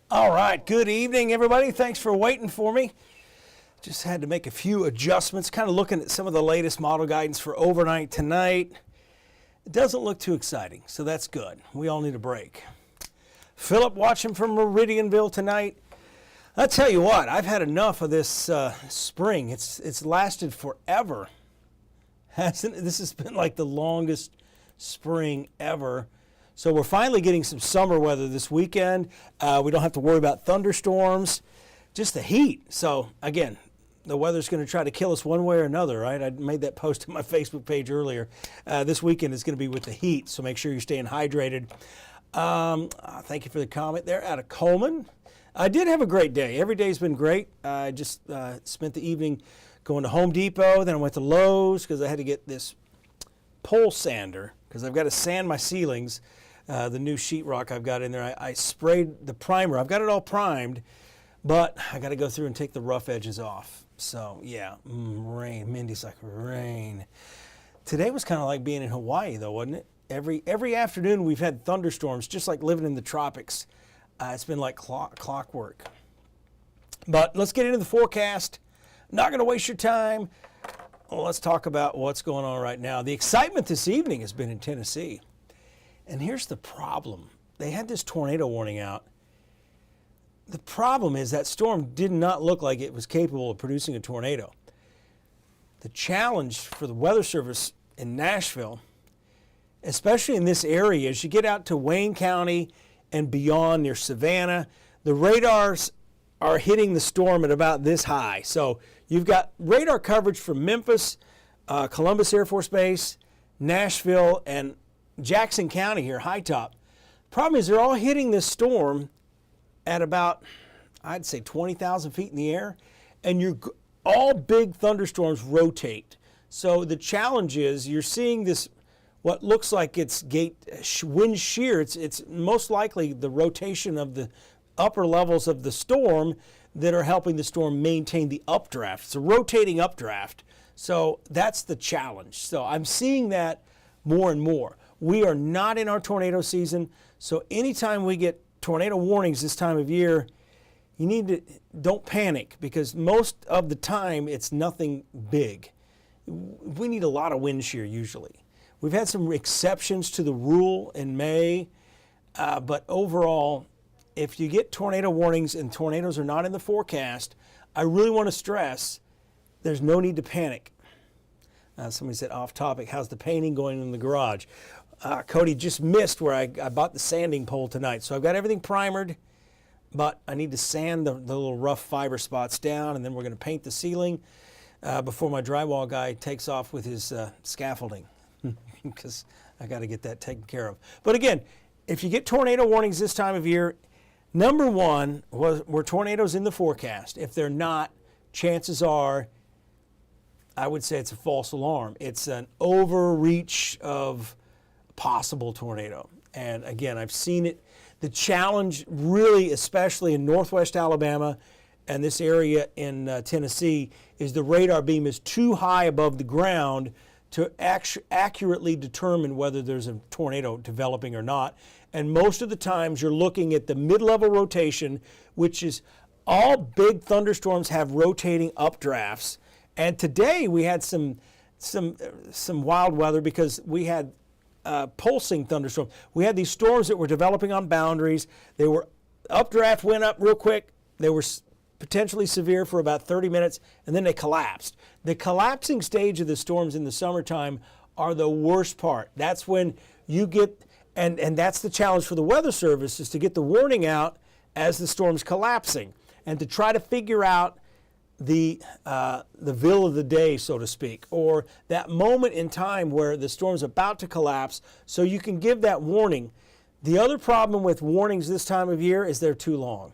All right, good evening, everybody. Thanks for waiting for me. Just had to make a few adjustments, kind of looking at some of the latest model guidance for overnight tonight. It doesn't look too exciting, so that's good. We all need a break. Philip watching from Meridianville tonight. I'll tell you what, I've had enough of this spring. It's lasted forever, hasn't it? This has been like the longest spring ever. So we're finally getting some summer weather this weekend. We don't have to worry about thunderstorms, just the heat. So again, the weather's going to try to kill us one way or another, right? I made that post on my Facebook page earlier. This weekend is going to be with the heat, so make sure you're staying hydrated. Thank you for the comment there out of Coleman. I did have a great day. Every day's been great. I just spent the evening going to Home Depot, then I went to Lowe's because I had to get this pole sander because I've got to sand my ceilings. The new sheetrock I've got in there, I sprayed the primer. I've got it all primed, but I got to go through and take the rough edges off. So yeah, rain. Mindy's like, rain. Today was kind of like being in Hawaii though, wasn't it? Every afternoon we've had thunderstorms, just like living in the tropics. It's been like clockwork. But let's get into the forecast. Not going to waste your time. Well, let's talk about what's going on right now. The excitement this evening has been in Tennessee. And here's the problem. They had this tornado warning out. The problem is that storm did not look like it was capable of producing a tornado. The challenge for the Weather Service in Nashville, especially in this area, as you get out to Wayne County and beyond near Savannah, the radars are hitting the storm at about this high. So you've got radar coverage from Memphis, Columbus Air Force Base, Nashville, and Jackson County here, high top. Problem is they're all hitting this storm at about, I'd say 20,000 feet in the air, and all big thunderstorms rotate. So the challenge is you're seeing this, what looks like it's wind shear. It's most likely the rotation of the upper levels of the storm that are helping the storm maintain the updraft. It's a rotating updraft. So that's the challenge. So I'm seeing that more and more. We are not in our tornado season, so anytime we get tornado warnings this time of year, don't panic, because most of the time it's nothing big. We need a lot of wind shear usually. We've had some exceptions to the rule in May, but overall, if you get tornado warnings and tornadoes are not in the forecast, I really want to stress there's no need to panic. Somebody said off topic, how's the painting going in the garage? Cody just missed where I bought the sanding pole tonight. So I've got everything primered, but I need to sand the little rough fiber spots down, and then we're going to paint the ceiling before my drywall guy takes off with his scaffolding, because I got to get that taken care of. But again, if you get tornado warnings this time of year, number one, were tornadoes in the forecast? If they're not, chances are, I would say it's a false alarm. It's an overreach of possible tornado. And again, I've seen it. The challenge really, especially in northwest Alabama and this area in Tennessee, is the radar beam is too high above the ground to accurately determine whether there's a tornado developing or not. And most of the times you're looking at the mid-level rotation, which is all big thunderstorms have rotating updrafts. And today we had some wild weather because we had pulsing thunderstorms. We had these storms that were developing on boundaries. They were updraft went up real quick. They were potentially severe for about 30 minutes, and then they collapsed. The collapsing stage of the storms in the summertime are the worst part. That's when you get, and that's the challenge for the Weather Service, is to get the warning out as the storm's collapsing and to try to figure out the ville of the day, so to speak, or that moment in time where the storm's about to collapse, so you can give that warning. The other problem with warnings this time of year is they're too long.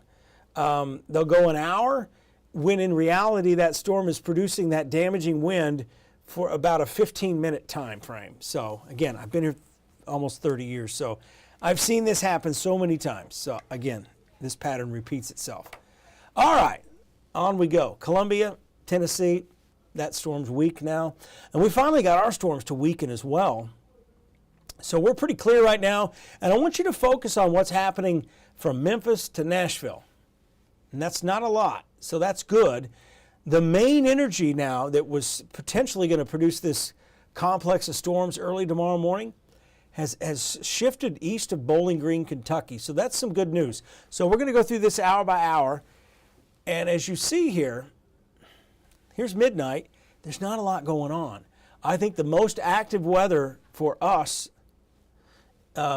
They'll go an hour, when in reality that storm is producing that damaging wind for about a 15-minute time frame. So again, I've been here almost 30 years, so I've seen this happen so many times. So again, this pattern repeats itself. All right. On we go. Columbia, Tennessee, that storm's weak now. And we finally got our storms to weaken as well. So we're pretty clear right now, and I want you to focus on what's happening from Memphis to Nashville. And that's not a lot, so that's good. The main energy now that was potentially going to produce this complex of storms early tomorrow morning has shifted east of Bowling Green, Kentucky. So that's some good news. So we're going to go through this hour by hour. And as you see here, here's midnight. There's not a lot going on. I think the most active weather for us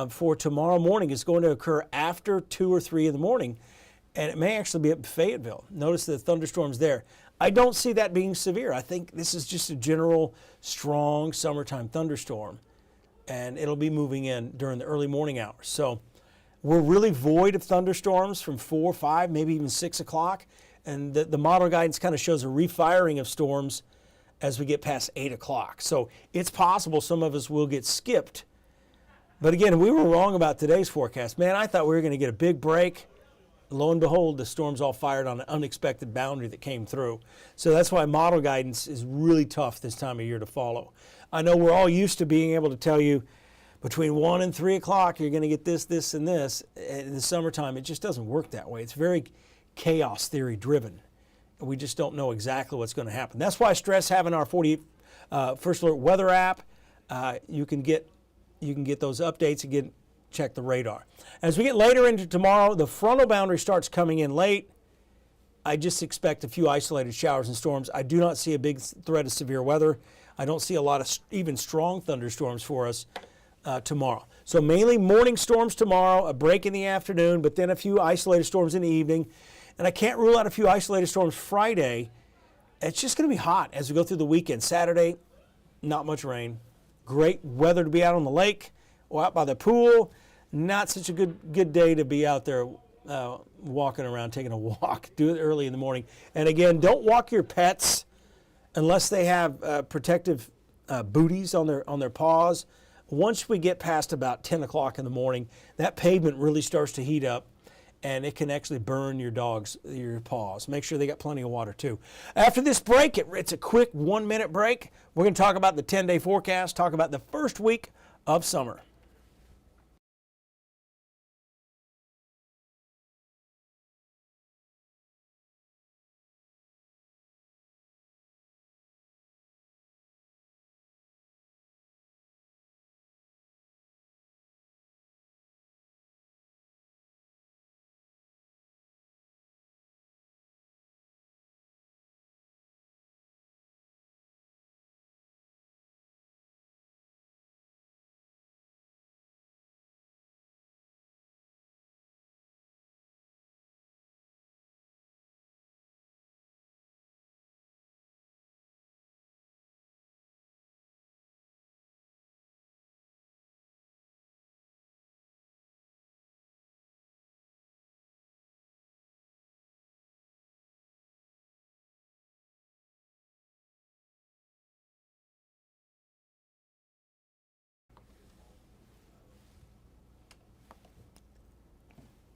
for tomorrow morning is going to occur after 2 or 3 in the morning. And it may actually be up in Fayetteville. Notice the thunderstorms there. I don't see that being severe. I think this is just a general strong summertime thunderstorm. And it'll be moving in during the early morning hours. So we're really void of thunderstorms from 4, 5, maybe even 6 o'clock. And the model guidance kind of shows a refiring of storms as we get past 8 o'clock. So it's possible some of us will get skipped. But again, we were wrong about today's forecast. Man, I thought we were going to get a big break. Lo and behold, the storm's all fired on an unexpected boundary that came through. So that's why model guidance is really tough this time of year to follow. I know we're all used to being able to tell you between 1 and 3 o'clock you're going to get this, this, and this. In the summertime, it just doesn't work that way. It's very chaos theory driven. We just don't know exactly what's going to happen. That's why I stress having our 48 First Alert weather app. You can get those updates and check the radar. As we get later into tomorrow, the frontal boundary starts coming in late. I just expect a few isolated showers and storms. I do not see a big threat of severe weather. I don't see a lot of even strong thunderstorms for us tomorrow. So mainly morning storms tomorrow, a break in the afternoon, but then a few isolated storms in the evening. And I can't rule out a few isolated storms Friday. It's just going to be hot as we go through the weekend. Saturday, not much rain. Great weather to be out on the lake or out by the pool. Not such a good day to be out there walking around, taking a walk. Do it early in the morning. And again, don't walk your pets unless they have protective booties on their paws. Once we get past about 10 o'clock in the morning, that pavement really starts to heat up, and it can actually burn your paws. Make sure they got plenty of water too. After this break, it's a quick 1-minute break. We're going to talk about the 10-day forecast, talk about the first week of summer.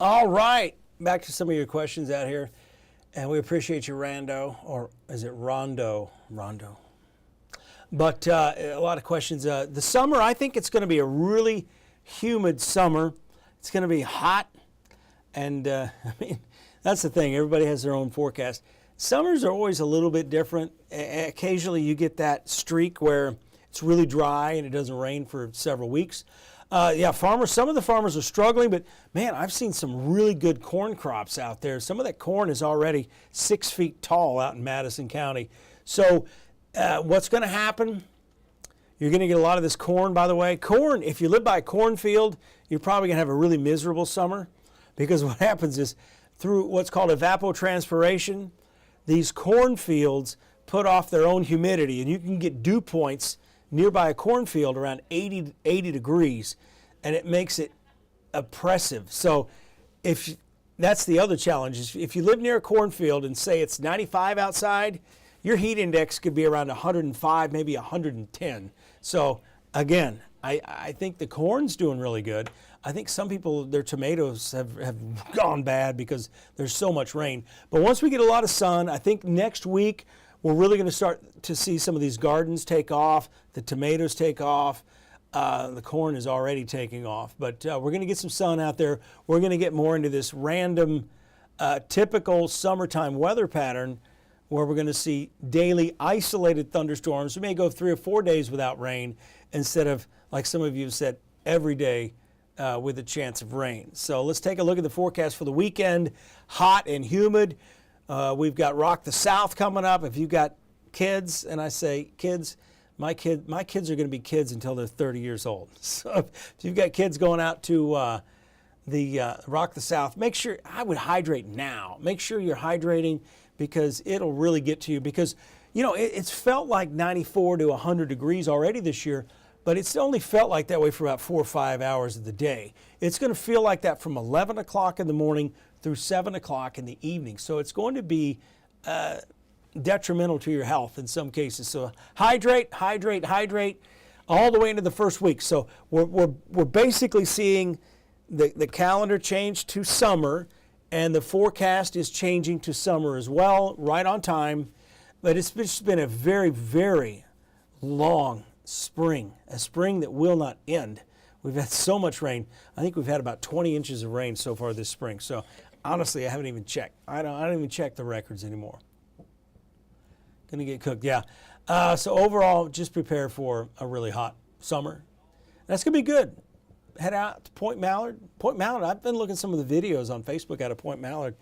All right, back to some of your questions out here. And we appreciate you, Rando, or is it Rondo? Rondo. But a lot of questions. The summer, I think it's going to be a really humid summer. It's going to be hot. And I mean, that's the thing. Everybody has their own forecast. Summers are always a little bit different. Occasionally you get that streak where it's really dry and it doesn't rain for several weeks. Some of the farmers are struggling, but man, I've seen some really good corn crops out there. Some of that corn is already 6 feet tall out in Madison County. So what's going to happen? You're going to get a lot of this corn, by the way. Corn, if you live by a cornfield, you're probably going to have a really miserable summer, because what happens is through what's called evapotranspiration, these cornfields put off their own humidity, and you can get dew points nearby a cornfield around 80 degrees, and it makes it oppressive. So that's the other challenge, is if you live near a cornfield and say it's 95 outside, your heat index could be around 105, maybe 110. So again, I think the corn's doing really good. I think some people, their tomatoes have gone bad because there's so much rain. But once we get a lot of sun, I think next week we're really going to start to see some of these gardens take off, the tomatoes take off. The corn is already taking off, but we're going to get some sun out there. We're going to get more into this random, typical summertime weather pattern where we're going to see daily isolated thunderstorms. We may go 3 or 4 days without rain instead of, like some of you have said, every day with a chance of rain. So let's take a look at the forecast for the weekend. Hot and humid. We've got Rock the South coming up. If you've got kids, and I say kids, my kids are going to be kids until they're 30 years old. So if you've got kids going out to the Rock the South, make sure, I would hydrate now. Make sure you're hydrating because it'll really get to you. Because, you know, it's felt like 94 to 100 degrees already this year, but it's only felt like that way for about 4 or 5 hours of the day. It's going to feel like that from 11 o'clock in the morning through 7 o'clock in the evening. So it's going to be detrimental to your health in some cases. So hydrate all the way into the first week. So we're basically seeing the calendar change to summer, and the forecast is changing to summer as well, right on time. But it's just been a very, very long spring, a spring that will not end. We've had so much rain. I think we've had about 20 inches of rain so far this spring. So honestly, I haven't even checked. I don't even check the records anymore. Gonna get cooked, yeah. So overall, just prepare for a really hot summer. That's gonna be good. Head out to Point Mallard. Point Mallard, I've been looking at some of the videos on Facebook out of Point Mallard.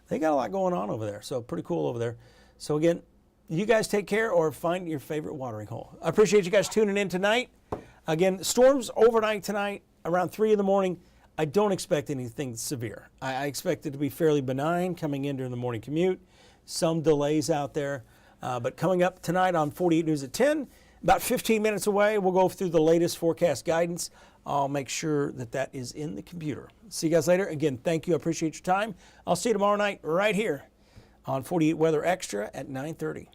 They got a lot going on over there, so pretty cool over there. So again, you guys take care or find your favorite watering hole. I appreciate you guys tuning in tonight. Again, storms overnight tonight around 3 in the morning. I don't expect anything severe. I expect it to be fairly benign coming in during the morning commute. Some delays out there. But coming up tonight on 48 News at 10, about 15 minutes away, we'll go through the latest forecast guidance. I'll make sure that that is in the computer. See you guys later. Again, thank you. I appreciate your time. I'll see you tomorrow night right here on 48 Weather Extra at 9:30.